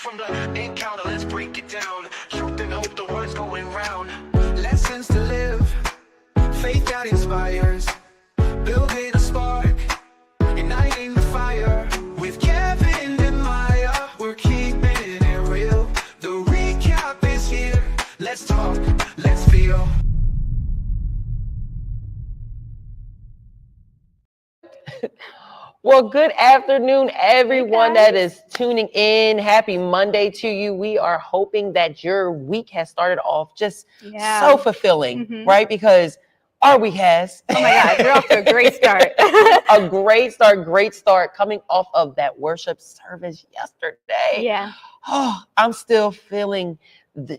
from the encounter, let's break it down. Truth and hope, the words going round. Lessons to live, faith that inspires, building a spark, igniting the fire. With Kevin and Maya, we're keeping it real. The recap is here, let's talk, let's feel. Well, good afternoon, everyone that is tuning in. Happy Monday to you. We are hoping that your week has started off just so fulfilling, right? Because our week has. Oh my God, we're off to a great start. A great start coming off of that worship service yesterday. Yeah. Oh, I'm still feeling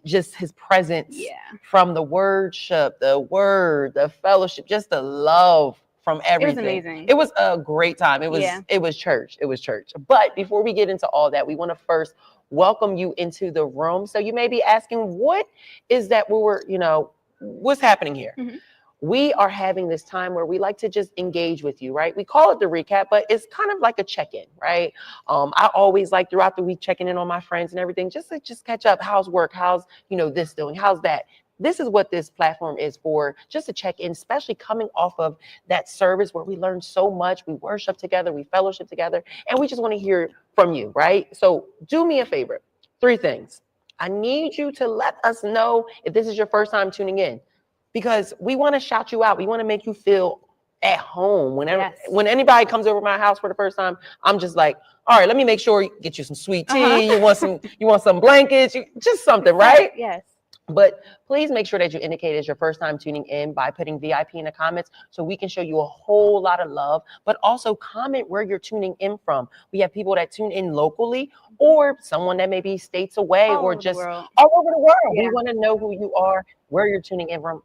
just his presence from the worship, the fellowship, just the love from everything. It was amazing. It was a great time. It was church. But before we get into all that, we want to first welcome you into the room. So you may be asking, what is that what's happening here? Mm-hmm. We are having this time where we like to just engage with you, right? We call it the recap, but it's kind of like a check-in, right? I always like throughout the week checking in on my friends and everything, just to catch up. How's work? How's, this doing? How's that? This is what this platform is for, just to check in, especially coming off of that service where we learned so much. We worship together, we fellowship together, and we just want to hear from you, right? So do me a favor, 3 things. I need you to let us know if this is your first time tuning in, because we want to shout you out. We want to make you feel at home. When anybody comes over my house for the first time, I'm just like, all right, let me make sure you get you some sweet tea. You want some blankets, just something, right? Yes. But please make sure that you indicate it's your first time tuning in by putting VIP in the comments so we can show you a whole lot of love, but also comment where you're tuning in from. We have people that tune in locally or someone that may be states away or just all over the world. Yeah. We want to know who you are, where you're tuning in from,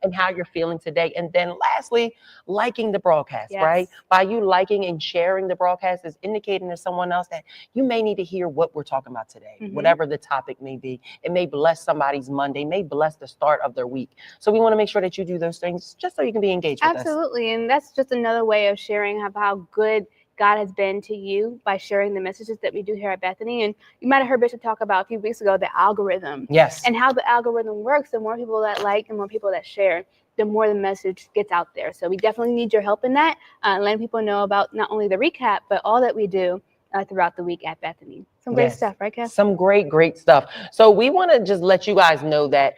and how you're feeling today. And then lastly, liking the broadcast, right? By you liking and sharing the broadcast is indicating to someone else that you may need to hear what we're talking about today, whatever the topic may be. It may bless somebody's Monday, may bless the start of their week. So we want to make sure that you do those things just so you can be engaged with us. Absolutely. And that's just another way of sharing how good God has been to you by sharing the messages that we do here at Bethany. And you might have heard Bishop talk about a few weeks ago, the algorithm. Yes. And how the algorithm works. The more people that like and more people that share, the more the message gets out there. So we definitely need your help in that, letting people know about not only the recap, but all that we do throughout the week at Bethany. Some great stuff, right, Kev? Some great stuff. So we want to just let you guys know that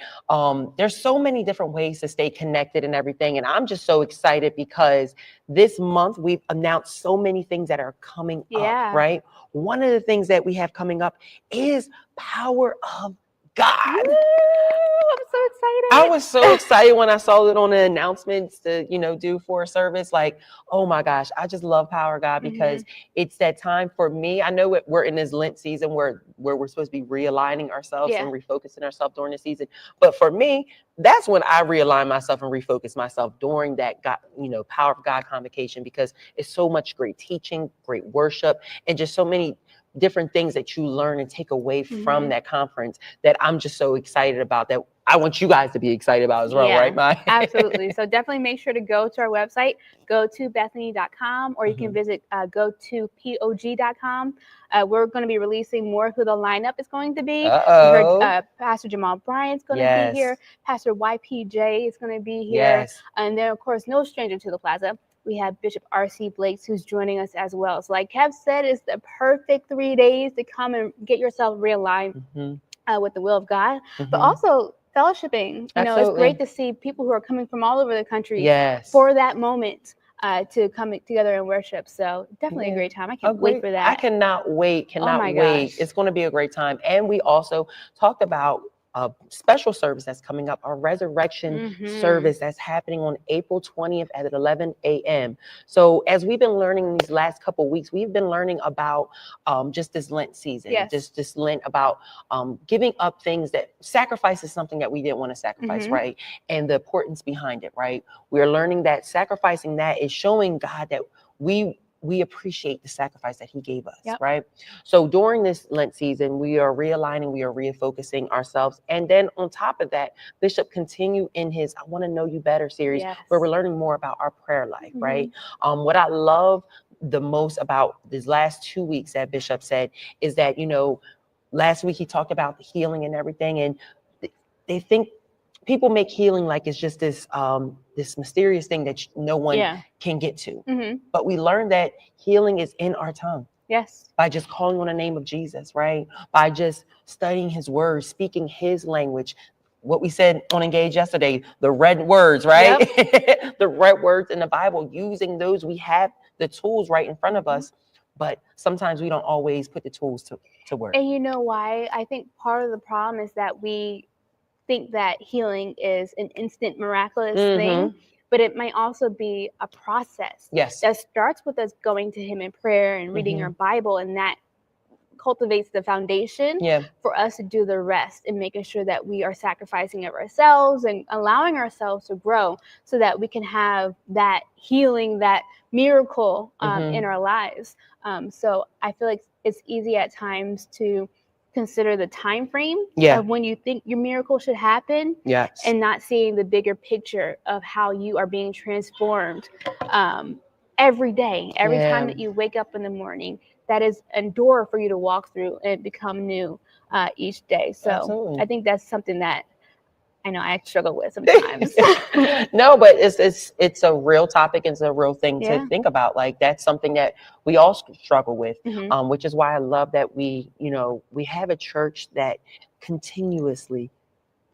there's so many different ways to stay connected and everything. And I'm just so excited because this month we've announced so many things that are coming up, right? One of the things that we have coming up is Power of God. Woo! I'm so excited. I was so excited when I saw it on the announcements to, do for a service. Like, oh my gosh, I just love Power of God because it's that time for me. I know we're in this Lent season where we're supposed to be realigning ourselves and refocusing ourselves during the season. But for me, that's when I realign myself and refocus myself during that God, Power of God convocation, because it's so much great teaching, great worship, and just so many different things that you learn and take away from that conference that I'm just so excited about, that I want you guys to be excited about as well, right, Maya? Absolutely. So definitely make sure to go to our website, go to Bethany.com, or you can visit go to POG.com. We're going to be releasing more of who the lineup is going to be. We heard Pastor Jamal Bryant's going to be here. Pastor YPJ is going to be here. And then, of course, no stranger to the plaza. We have Bishop R.C. Blakes, who's joining us as well. So like Kev said, it's the perfect 3 days to come and get yourself realigned with the will of God, but also fellowshipping. It's great to see people who are coming from all over the country for that moment to come together and worship. So definitely a great time. I can't wait for that. I cannot wait. Wait. It's going to be a great time. And we also talked about a special service that's coming up, a resurrection service that's happening on April 20th at 11 a.m. So as we've been learning these last couple of weeks, we've been learning about just this Lent season, just this Lent, about giving up things, that sacrifice is something that we didn't want to sacrifice, right? And the importance behind it, right? We're learning that sacrificing that is showing God that we appreciate the sacrifice that he gave us, right? So during this Lent season, we are realigning, we are refocusing ourselves. And then on top of that, Bishop continued in his I Want to Know You Better series, where we're learning more about our prayer life, right? What I love the most about these last 2 weeks that Bishop said is that, last week he talked about the healing and everything, and they think people make healing like it's just this mysterious thing that no one can get to. But we learned that healing is in our tongue. Yes. By just calling on the name of Jesus, right? By just studying his words, speaking his language. What we said on Engage yesterday, the red words, right? Yep. The red words in the Bible, using those, we have the tools right in front of us, but sometimes we don't always put the tools to work. And you know why? I think part of the problem is that we think that healing is an instant miraculous thing, but it might also be a process that starts with us going to him in prayer and reading our Bible, and that cultivates the foundation for us to do the rest and making sure that we are sacrificing of ourselves and allowing ourselves to grow so that we can have that healing, that miracle in our lives. So I feel like it's easy at times to consider the time frame of when you think your miracle should happen and not seeing the bigger picture of how you are being transformed every day, every time that you wake up in the morning. That is a door for you to walk through and become new each day. So I think that's something that I know I struggle with sometimes. No, but it's a real topic. It's a real thing to think about. Like, that's something that we all struggle with, which is why I love that we have a church that continuously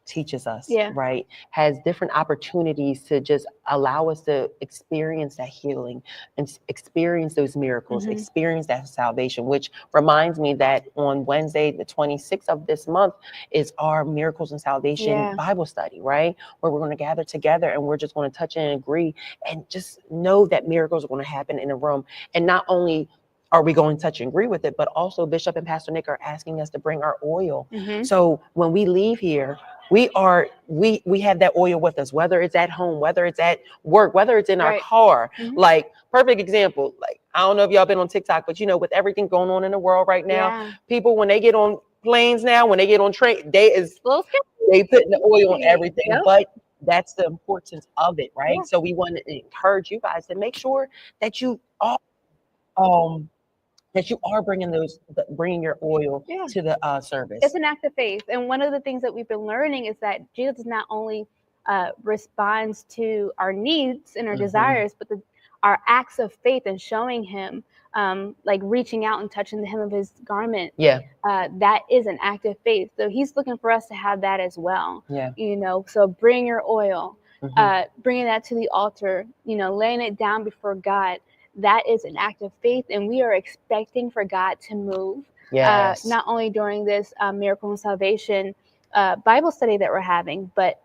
teaches us, right? Has different opportunities to just allow us to experience that healing and experience those miracles, experience that salvation, which reminds me that on Wednesday, the 26th of this month is our Miracles and Salvation Bible study, right? Where we're going to gather together and we're just going to touch and agree and just know that miracles are going to happen in a room. And not only are we going to touch and agree with it, but also Bishop and Pastor Nick are asking us to bring our oil. So when we leave here, we have that oil with us, whether it's at home, whether it's at work, whether it's in our car. Like, perfect example, like, I don't know if y'all been on TikTok, but with everything going on in the world right now, people, when they get on planes now, when they get on train, they putting the oil on everything. But that's the importance of it, right? So we want to encourage you guys to make sure that you are bringing your oil to the service. It's an act of faith. And one of the things that we've been learning is that Jesus not only responds to our needs and our desires, but our acts of faith and showing him, like reaching out and touching the hem of his garment. That is an act of faith. So he's looking for us to have that as well. So bring your oil, bringing that to the altar, laying it down before God. That is an act of faith, and we are expecting for God to move, not only during this Miracle and Salvation Bible study that we're having, but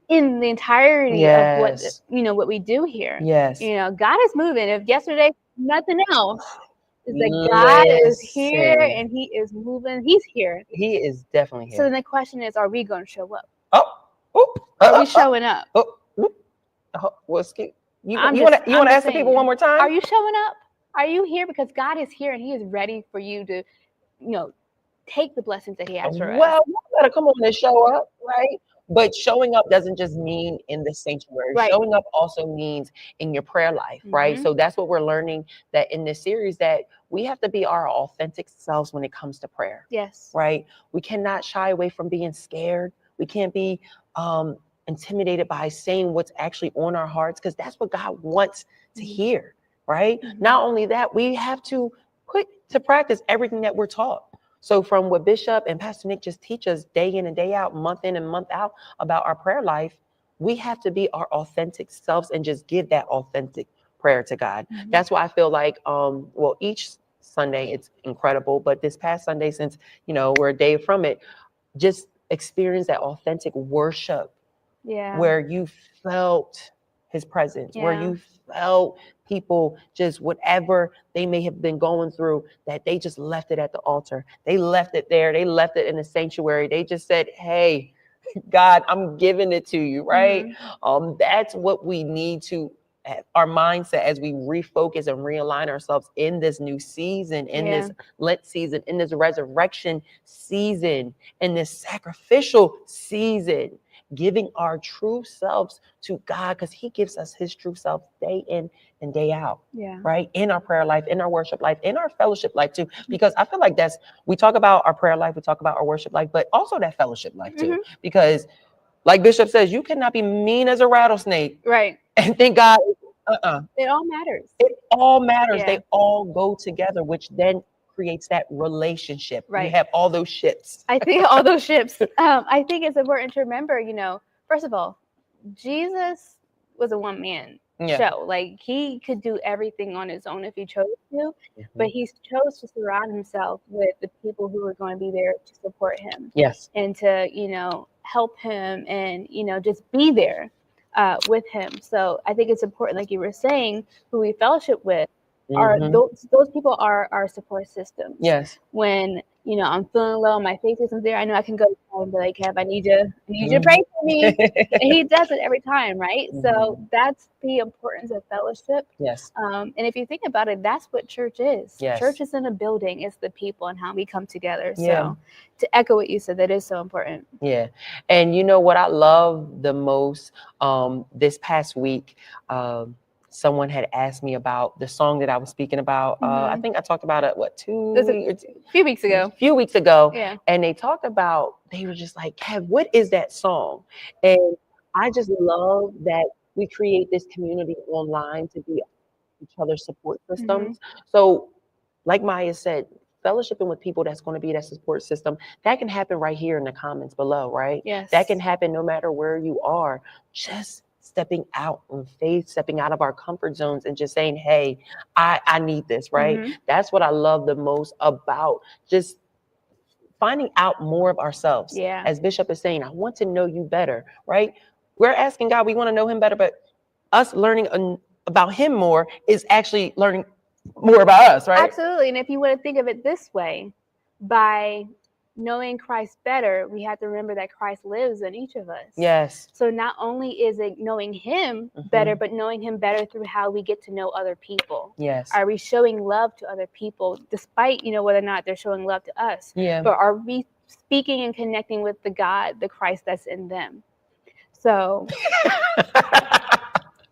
in the entirety of what we do here. God is moving. If yesterday nothing else, is that God is here and he is moving. He's here. He is definitely here. So then the question is, are we going to show up? Are we showing up? You want to ask the people one more time? Are you showing up? Are you here? Because God is here and he is ready for you to, take the blessings that he has for us. Well, you got to come on and show up, right? But showing up doesn't just mean in the sanctuary. Showing up also means in your prayer life, right? So that's what we're learning, that in this series, that we have to be our authentic selves when it comes to prayer. Right? We cannot shy away from being scared. We can't be intimidated by saying what's actually on our hearts, because that's what God wants to hear, right? Not only that, we have to put to practice everything that we're taught. So from what Bishop and Pastor Nick just teach us day in and day out, month in and month out about our prayer life, we have to be our authentic selves and just give that authentic prayer to God. That's why I feel like, each Sunday it's incredible, but this past Sunday, since, we're a day from it, just experience that authentic worship. Where you felt his presence, where you felt people just whatever they may have been going through, that they just left it at the altar. They left it there. They left it in the sanctuary. They just said, hey, God, I'm giving it to you, right? That's what we need to have our mindset as we refocus and realign ourselves in this new season, in this Lent season, in this resurrection season, in this sacrificial season. giving our true selves to God, because he gives us his true self day in and day out. Yeah. Right? In our prayer life, in our worship life, in our fellowship life too. Because I feel like we talk about our prayer life, we talk about our worship life, but also that fellowship life too. Because like Bishop says, you cannot be mean as a rattlesnake. Right. And thank God. It all matters. It all matters. Yeah. They all go together, which then creates that relationship. Right. You have all those ships. I think all those ships. I think it's important to remember, first of all, Jesus was a one-man show. Like, he could do everything on his own if he chose to, but he chose to surround himself with the people who were going to be there to support him. Yes. And to, help him and, just be there with him. So I think it's important, like you were saying, who we fellowship with are those people are our support systems. Yes. When I'm feeling low, my faith isn't there, I know I can go to him and be like, Kev, I need you to pray for me. And he does it every time, right? So that's the importance of fellowship. Yes. And if you think about it, that's what church is. Yes. Church isn't a building, it's the people and how we come together. Yeah. So to echo what you said, that is so important. Yeah. And what I love the most, this past week, someone had asked me about the song that I was speaking about. I think I talked about it, a few weeks ago. Yeah. And they talked about, they were just like, Kev, what is that song? And I just love that we create this community online to be each other's support systems. So like Maya said, fellowshipping with people that's going to be that support system, that can happen right here in the comments below, right? Yes. That can happen no matter where you are. Just stepping out in faith, stepping out of our comfort zones and just saying, hey, I need this, right? That's what I love the most about just finding out more of ourselves. Yeah. As Bishop is saying, I want to know you better, right? We're asking God, we want to know him better, but us learning about him more is actually learning more about us, right? Absolutely. And if you want to think of it this way, by knowing Christ better, we have to remember that Christ lives in each of us. Yes. So not only is it knowing him better, but knowing him better through how we get to know other people. Yes. Are we showing love to other people, despite, whether or not they're showing love to us? Yeah. But are we speaking and connecting with the God, the Christ that's in them? So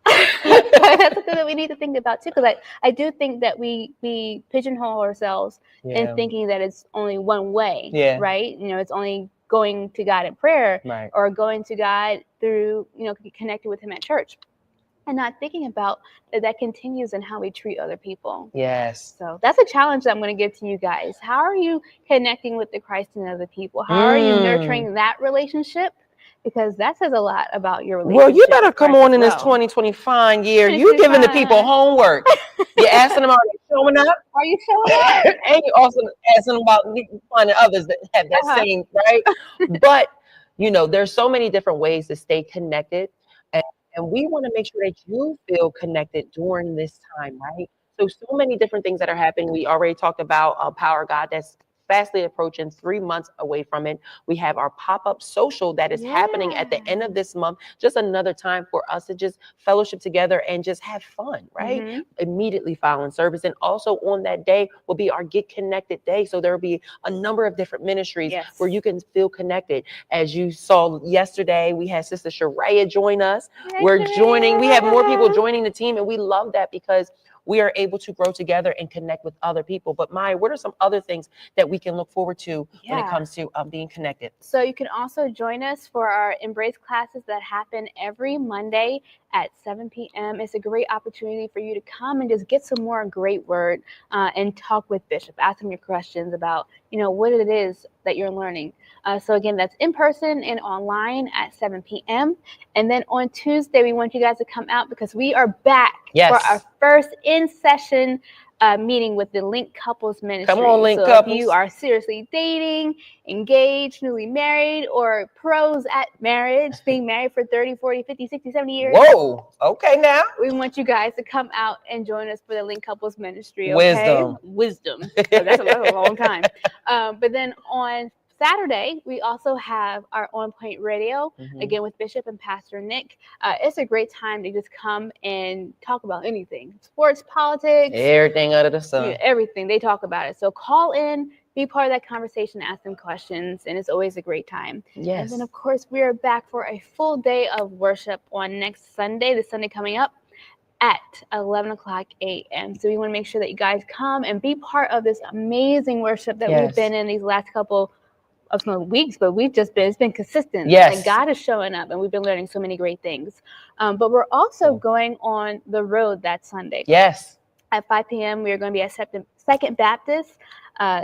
that's something that we need to think about too, because I do think that we pigeonhole ourselves in thinking that it's only one way, right? It's only going to God in prayer, right, or going to God through, connecting with him at church, and not thinking about that continues in how we treat other people. Yes. So that's a challenge that I'm going to give to you guys. How are you connecting with the Christ in other people? How are you nurturing that relationship? Because that says a lot about your relationship. Well, you better come on in this 2025 year. You giving the people homework. You're asking them, are they showing up? Are you showing up? And you also asking them about finding others that have that same, right? But, there's so many different ways to stay connected. And we want to make sure that you feel connected during this time, right? So many different things that are happening. We already talked about Power God. That's fastly approaching 3 months away from it. We have our pop-up social that is happening at the end of this month. Just another time for us to just fellowship together and just have fun, right? Immediately following service. And also on that day will be our Get Connected Day. So there will be a number of different ministries where you can feel connected. As you saw yesterday, we had Sister Sharaya join us. We have more people joining the team, and we love that because we are able to grow together and connect with other people. But Maya, what are some other things that we can look forward to when it comes to being connected? So you can also join us for our Embrace classes that happen every Monday at 7 p.m. It's a great opportunity for you to come and just get some more great word and talk with Bishop. Ask him your questions about, what it is that you're learning. So again, that's in person and online at 7 p.m. And then on Tuesday, we want you guys to come out because we are back for our first in-session meeting with the Link Couples Ministry. Come on, Link so Couples. If you are seriously dating, engaged, newly married, or pros at marriage, being married for 30, 40, 50, 60, 70 years. Whoa, okay now. We want you guys to come out and join us for the Link Couples Ministry, okay? Wisdom. So that's a long time. But then on Saturday, we also have our On Point Radio, again with Bishop and Pastor Nick. It's a great time to just come and talk about anything. Sports, politics. Everything under the sun. Everything. They talk about it. So call in, be part of that conversation, ask them questions, and it's always a great time. Yes. And then, of course, we are back for a full day of worship on next Sunday, the Sunday coming up, at 11 o'clock a.m. So we want to make sure that you guys come and be part of this amazing worship that we've been in these last couple of weeks, but it's been consistent. Yes. Like God is showing up, and we've been learning so many great things. But we're also going on the road that Sunday. Yes. At 5 p.m., we are going to be at Second Baptist,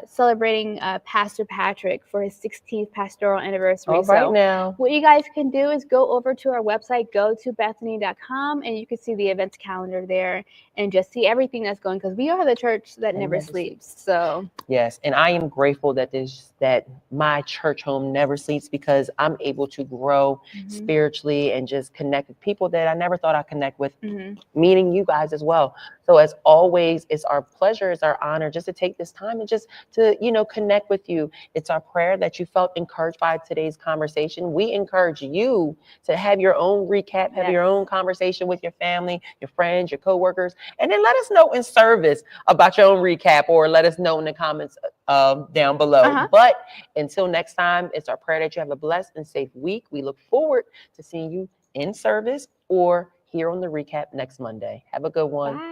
celebrating Pastor Patrick for his 16th pastoral anniversary. All right, now. What you guys can do is go over to our website, go to Bethany.com, and you can see the events calendar there and just see everything that's going, because we are the church that never sleeps. So yes, and I am grateful that my church home never sleeps, because I'm able to grow spiritually and just connect with people that I never thought I'd connect with, meeting you guys as well. So as always, it's our pleasure, it's our honor just to take this time and just to, connect with you. It's our prayer that you felt encouraged by today's conversation. We encourage you to have your own recap, have your own conversation with your family, your friends, your coworkers, and then let us know in service about your own recap, or let us know in the comments down below. But until next time, it's our prayer that you have a blessed and safe week. We look forward to seeing you in service or here on the recap next Monday. Have a good one. Bye.